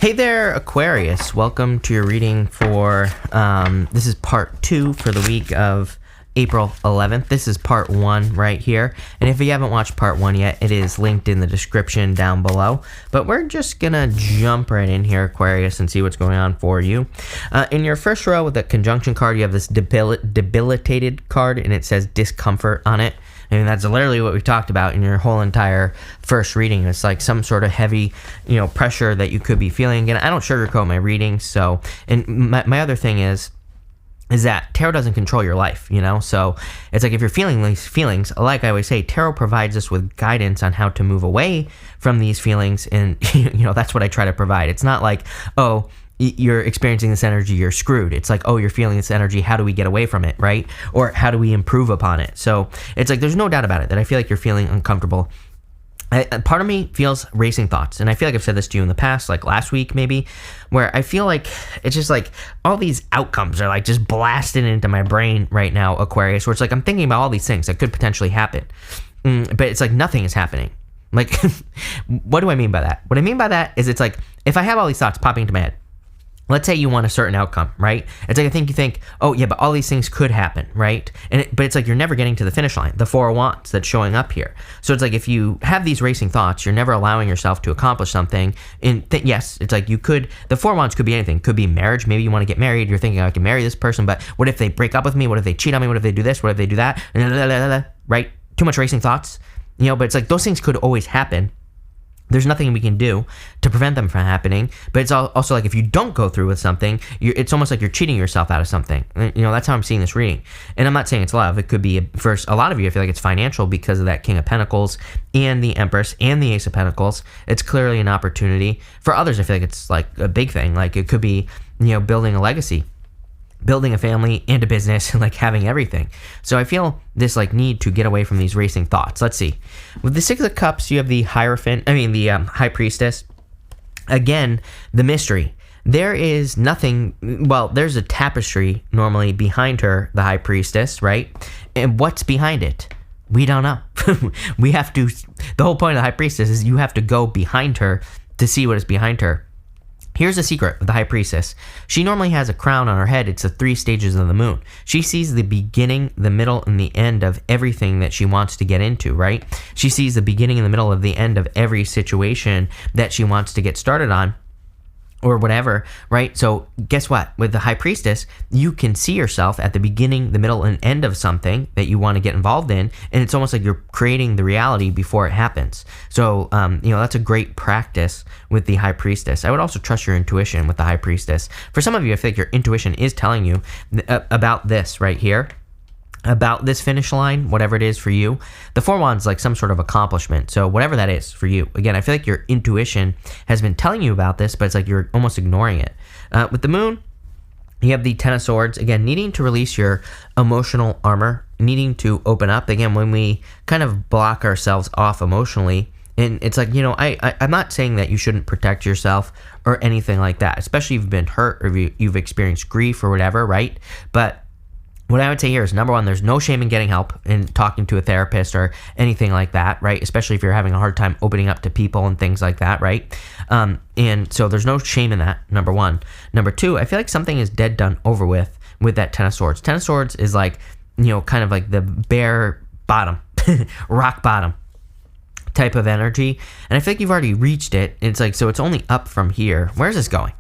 Hey there, Aquarius. Welcome to your reading for, this is part 2 for the week of April 11th. This is part 1 right here. And if you haven't watched part 1 yet, it is linked in the description down below. But we're just going to jump right in here, Aquarius, and see what's going on for you. In your first row with the conjunction card, you have this debilitated card, and it says discomfort on it. And that's literally what we talked about in your whole entire first reading. It's like some sort of heavy, pressure that you could be feeling. And I don't sugarcoat my readings. So, and my other thing is that tarot doesn't control your life, So it's like if you're feeling these feelings, like I always say, tarot provides us with guidance on how to move away from these feelings. And, that's what I try to provide. It's not like, oh, you're experiencing this energy, you're screwed. It's like, oh, you're feeling this energy, how do we get away from it, right? Or how do we improve upon it? So it's like, there's no doubt about it that I feel like you're feeling uncomfortable. Part of me feels racing thoughts, and I feel like I've said this to you in the past, like last week maybe, where I feel like it's just like all these outcomes are like just blasted into my brain right now, Aquarius, where it's like I'm thinking about all these things that could potentially happen, but it's like nothing is happening. Like, what do I mean by that? What I mean by that is it's like if I have all these thoughts popping into my head, let's say you want a certain outcome, right? It's like I think you think, oh yeah, but all these things could happen, right? But it's like you're never getting to the finish line, the Four of Wands that's showing up here. So it's like if you have these racing thoughts, you're never allowing yourself to accomplish something. And yes, it's like you could, the Four of Wands could be anything. Could be marriage. Maybe you want to get married. You're thinking I can marry this person, but what if they break up with me? What if they cheat on me? What if they do this? What if they do that? Right? Too much racing thoughts, but it's like those things could always happen. There's nothing we can do to prevent them from happening, but it's also like if you don't go through with something, it's almost like you're cheating yourself out of something. That's how I'm seeing this reading. And I'm not saying it's love. It could be, for a lot of you, I feel like it's financial because of that King of Pentacles and the Empress and the Ace of Pentacles. It's clearly an opportunity. For others, I feel like it's like a big thing. Like it could be, building a legacy, building a family and a business, and like having everything. So I feel this like need to get away from these racing thoughts. Let's see. With the Six of Cups, you have the High Priestess. Again, the mystery. There is nothing, well, there's a tapestry normally behind her, the High Priestess, right? And what's behind it? We don't know. We have to, the whole point of the High Priestess is you have to go behind her to see what is behind her. Here's the secret of the High Priestess. She normally has a crown on her head. It's the 3 stages of the moon. She sees the beginning, the middle, and the end of everything that she wants to get into, right? She sees the beginning and the middle of the end of every situation that she wants to get started on, or whatever, right? So guess what? With the High Priestess, you can see yourself at the beginning, the middle, and end of something that you want to get involved in, and it's almost like you're creating the reality before it happens. So, that's a great practice with the High Priestess. I would also trust your intuition with the High Priestess. For some of you, I think your intuition is telling you about this right here, about this finish line, whatever it is for you. The Four Wands like some sort of accomplishment. So whatever that is for you. Again, I feel like your intuition has been telling you about this, but it's like you're almost ignoring it. With the Moon, you have the Ten of Swords. Again, needing to release your emotional armor, needing to open up. Again, when we kind of block ourselves off emotionally, and it's like, I'm not saying that you shouldn't protect yourself or anything like that, especially if you've been hurt or you've experienced grief or whatever, right? But what I would say here is, number one, there's no shame in getting help and talking to a therapist or anything like that, right? Especially if you're having a hard time opening up to people and things like that, right? And so there's no shame in that, number one. Number two, I feel like something is dead, done, over with that Ten of Swords. Ten of Swords is like, kind of like the bare bottom, rock bottom type of energy. And I feel like you've already reached it. It's like, so it's only up from here. Where's this going?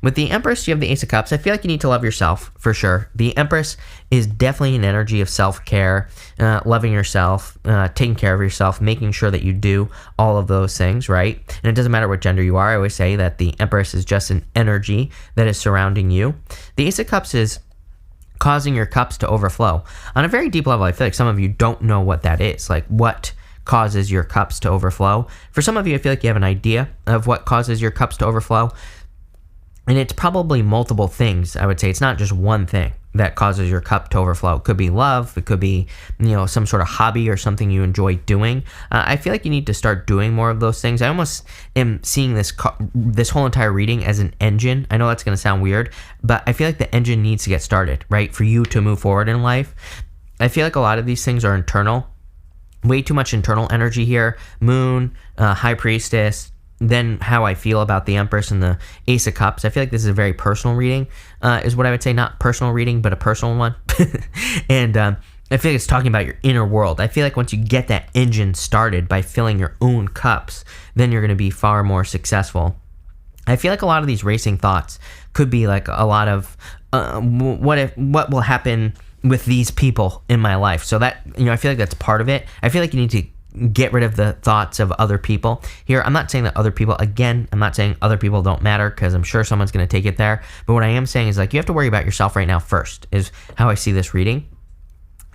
With the Empress, you have the Ace of Cups. I feel like you need to love yourself, for sure. The Empress is definitely an energy of self-care, loving yourself, taking care of yourself, making sure that you do all of those things, right? And it doesn't matter what gender you are. I always say that the Empress is just an energy that is surrounding you. The Ace of Cups is causing your cups to overflow. On a very deep level, I feel like some of you don't know what that is. Like, what causes your cups to overflow? For some of you, I feel like you have an idea of what causes your cups to overflow. And it's probably multiple things, I would say. It's not just one thing that causes your cup to overflow. It could be love. It could be, some sort of hobby or something you enjoy doing. I feel like you need to start doing more of those things. I almost am seeing this whole entire reading as an engine. I know that's going to sound weird, but I feel like the engine needs to get started, right? For you to move forward in life. I feel like a lot of these things are internal. Way too much internal energy here. Moon, High Priestess, than how I feel about the Empress and the Ace of Cups. I feel like this is a very personal reading, is what I would say. Not personal reading, but a personal one. And I feel like it's talking about your inner world. I feel like once you get that engine started by filling your own cups, then you're going to be far more successful. I feel like a lot of these racing thoughts could be like a lot of what will happen with these people in my life. So that, I feel like that's part of it. I feel like you need to get rid of the thoughts of other people. Here, I'm not saying that other people, again, I'm not saying other people don't matter, because I'm sure someone's going to take it there. But what I am saying is, like, you have to worry about yourself right now first, is how I see this reading.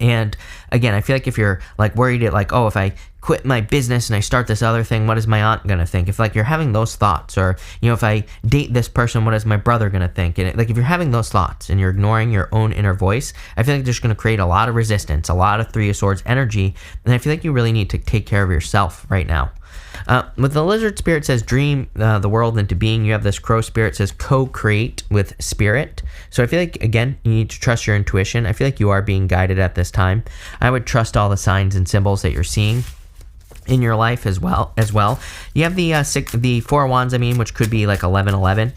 And again, I feel like if you're like worried at like, oh, if I quit my business and I start this other thing, what is my aunt going to think? If like you're having those thoughts, or, if I date this person, what is my brother going to think? And like, if you're having those thoughts and you're ignoring your own inner voice, I feel like they're just going to create a lot of resistance, a lot of Three of Swords energy. And I feel like you really need to take care of yourself right now. With the Lizard Spirit says dream the world into being. You have this Crow Spirit says co-create with Spirit. So I feel like, again, you need to trust your intuition. I feel like you are being guided at this time. I would trust all the signs and symbols that you're seeing in your life as well. You have the Four of Wands, which could be like 11-11.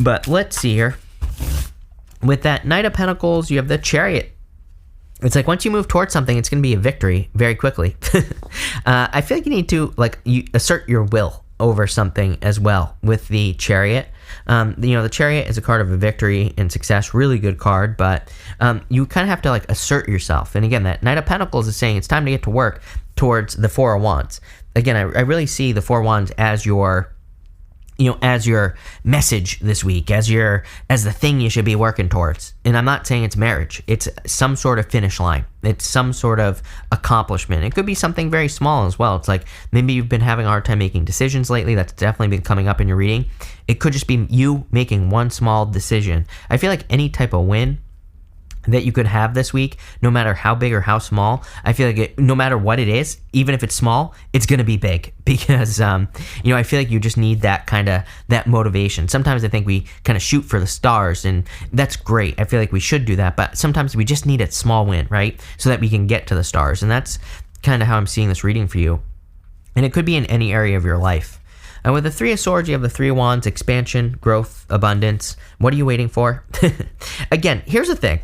But let's see here. With that Knight of Pentacles, you have the Chariot. It's like once you move towards something, it's going to be a victory very quickly. I feel like you need to you assert your will over something as well with the Chariot. The Chariot is a card of a victory and success, really good card, but you kind of have to assert yourself. And again, that Knight of Pentacles is saying it's time to get to work towards the Four of Wands. Again, I really see the Four of Wands as your message this week, as the thing you should be working towards. And I'm not saying it's marriage. It's some sort of finish line. It's some sort of accomplishment. It could be something very small as well. It's like maybe you've been having a hard time making decisions lately. That's definitely been coming up in your reading. It could just be you making one small decision. I feel like any type of win that you could have this week, no matter how big or how small, I feel like no matter what it is, even if it's small, it's going to be big, because I feel like you just need that motivation. Sometimes I think we kind of shoot for the stars, and that's great. I feel like we should do that, but sometimes we just need a small win, right? So that we can get to the stars. And that's kind of how I'm seeing this reading for you. And it could be in any area of your life. And with the Three of Swords, you have the Three of Wands, expansion, growth, abundance. What are you waiting for? Again, here's the thing.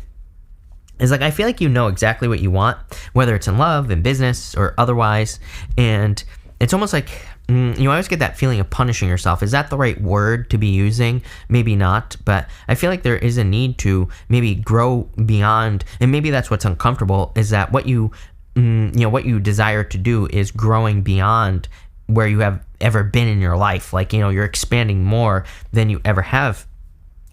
Is I feel like you know exactly what you want, whether it's in love, in business, or otherwise. And it's almost like you always get that feeling of punishing yourself. Is that the right word to be using? Maybe not, but I feel like there is a need to maybe grow beyond, and maybe that's what's uncomfortable, is that what you desire to do is growing beyond where you have ever been in your life. You're expanding more than you ever have.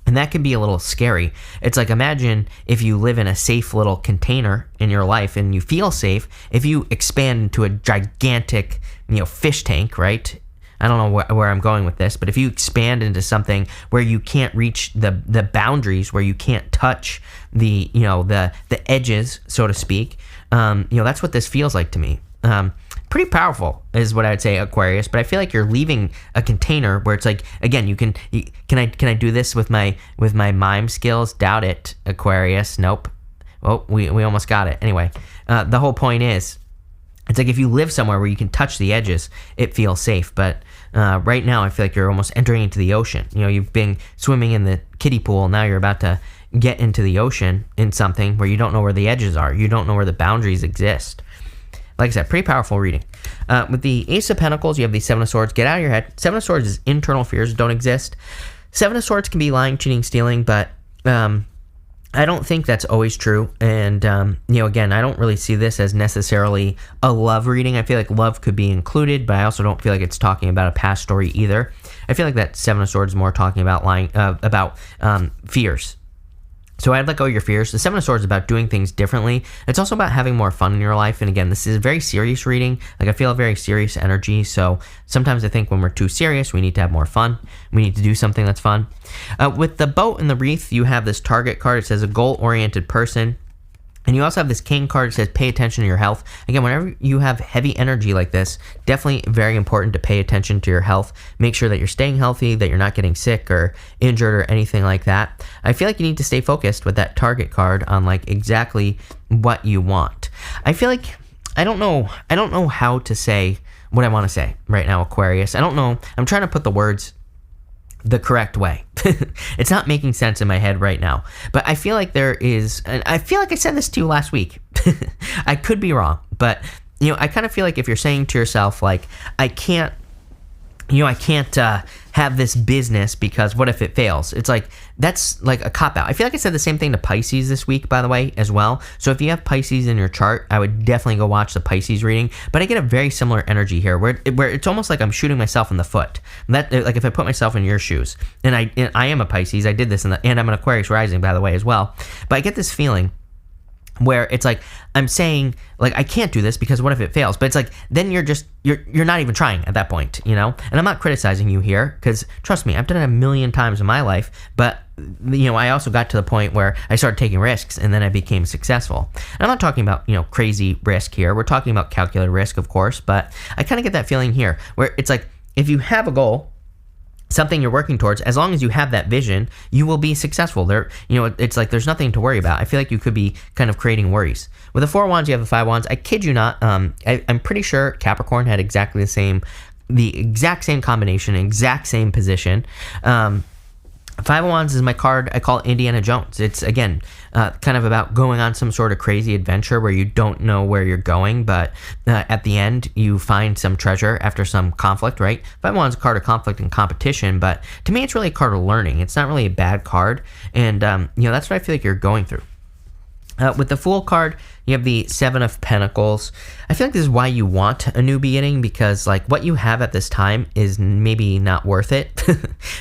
And that can be a little scary. It's like, imagine if you live in a safe little container in your life and you feel safe. If you expand into a gigantic, fish tank, right? I don't know where I'm going with this, but if you expand into something where you can't reach the boundaries, where you can't touch the edges, so to speak, that's what this feels like to me. Pretty powerful is what I would say, Aquarius, but I feel like you're leaving a container where it's like, again, can I do this with my mime skills? Doubt it, Aquarius. Nope. Well, we almost got it. Anyway, the whole point is, it's like if you live somewhere where you can touch the edges, it feels safe. But right now, I feel like you're almost entering into the ocean. You've been swimming in the kiddie pool. Now you're about to get into the ocean in something where you don't know where the edges are. You don't know where the boundaries exist. Like I said, pretty powerful reading. With the Ace of Pentacles, you have the Seven of Swords. Get out of your head. Seven of Swords is internal fears don't exist. Seven of Swords can be lying, cheating, stealing, but I don't think that's always true. And, again, I don't really see this as necessarily a love reading. I feel like love could be included, but I also don't feel like it's talking about a past story either. I feel like that Seven of Swords is more talking about lying, about fears. So I'd let go of your fears. The Seven of Swords is about doing things differently. It's also about having more fun in your life. And again, this is a very serious reading. I feel a very serious energy. So sometimes I think when we're too serious, we need to have more fun. We need to do something that's fun. With the Boat and the Wreath, you have this Target card. It says a goal-oriented person. And you also have this King card that says pay attention to your health. Again, whenever you have heavy energy like this, definitely very important to pay attention to your health. Make sure that you're staying healthy, that you're not getting sick or injured or anything like that. I feel like you need to stay focused with that Target card on exactly what you want. I feel like I don't know how to say what I want to say right now, Aquarius. I don't know. I'm trying to put the words the correct way. It's not making sense in my head right now. But I feel like there is, and I feel like I said this to you last week. I could be wrong, but I kind of feel like if you're saying to yourself, like, I can't have this business because what if it fails? It's like, that's like a cop-out. I feel like I said the same thing to Pisces this week, by the way, as well. So if you have Pisces in your chart, I would definitely go watch the Pisces reading. But I get a very similar energy here where it's almost like I'm shooting myself in the foot. Like if I put myself in your shoes, and I am a Pisces, I did this, and I'm an Aquarius rising, by the way, as well. But I get this feeling where it's like I'm saying, like, I can't do this because what if it fails? But it's like, then you're not even trying at that point, And I'm not criticizing you here because, trust me, I've done it a million times in my life. But I also got to the point where I started taking risks, and then I became successful. And I'm not talking about crazy risk here. We're talking about calculated risk, of course. But I kind of get that feeling here where it's like, if you have a goal, something you're working towards, as long as you have that vision, you will be successful. It's like there's nothing to worry about. I feel like you could be kind of creating worries. With the 4 wands, you have the 5 wands. I kid you not. I'm pretty sure Capricorn had exactly the exact same combination, exact same position. 5 of Wands is my card. I call it Indiana Jones. It's, again, kind of about going on some sort of crazy adventure where you don't know where you're going, but at the end, you find some treasure after some conflict, right? 5 of Wands is a card of conflict and competition, but to me, it's really a card of learning. It's not really a bad card, and that's what I feel like you're going through. With the Fool card, you have the 7 of Pentacles. I feel like this is why you want a new beginning, because like what you have at this time is maybe not worth it.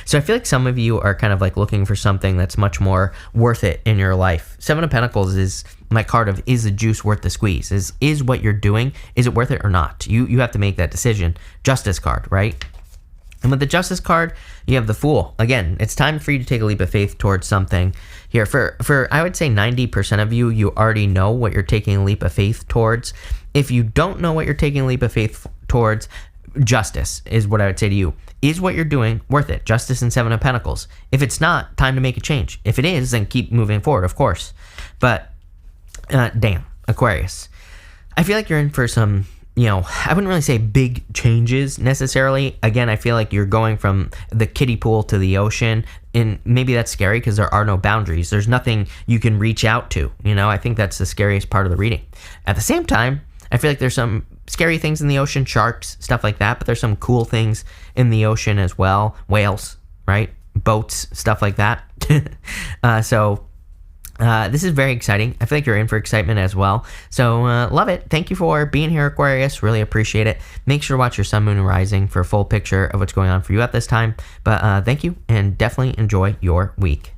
So I feel like some of you are kind of like looking for something that's much more worth it in your life. 7 of Pentacles is my card of, is the juice worth the squeeze? Is what you're doing, is it worth it or not? You have to make that decision. Justice card, right? And with the Justice card, you have the Fool. Again, it's time for you to take a leap of faith towards something here. For I would say 90% of you, you already know what you're taking a leap of faith towards. If you don't know what you're taking a leap of faith towards, justice is what I would say to you. Is what you're doing worth it? Justice and 7 of Pentacles. If it's not, time to make a change. If it is, then keep moving forward, of course. But, damn, Aquarius. I feel like you're in for some, I wouldn't really say big changes necessarily. Again, I feel like you're going from the kiddie pool to the ocean, and maybe that's scary because there are no boundaries. There's nothing you can reach out to. I think that's the scariest part of the reading. At the same time, I feel like there's some scary things in the ocean, sharks, stuff like that, but there's some cool things in the ocean as well. Whales, right? Boats, stuff like that. This is very exciting. I feel like you're in for excitement as well. So love it. Thank you for being here, Aquarius. Really appreciate it. Make sure to watch your sun, moon, and rising for a full picture of what's going on for you at this time. But thank you, and definitely enjoy your week.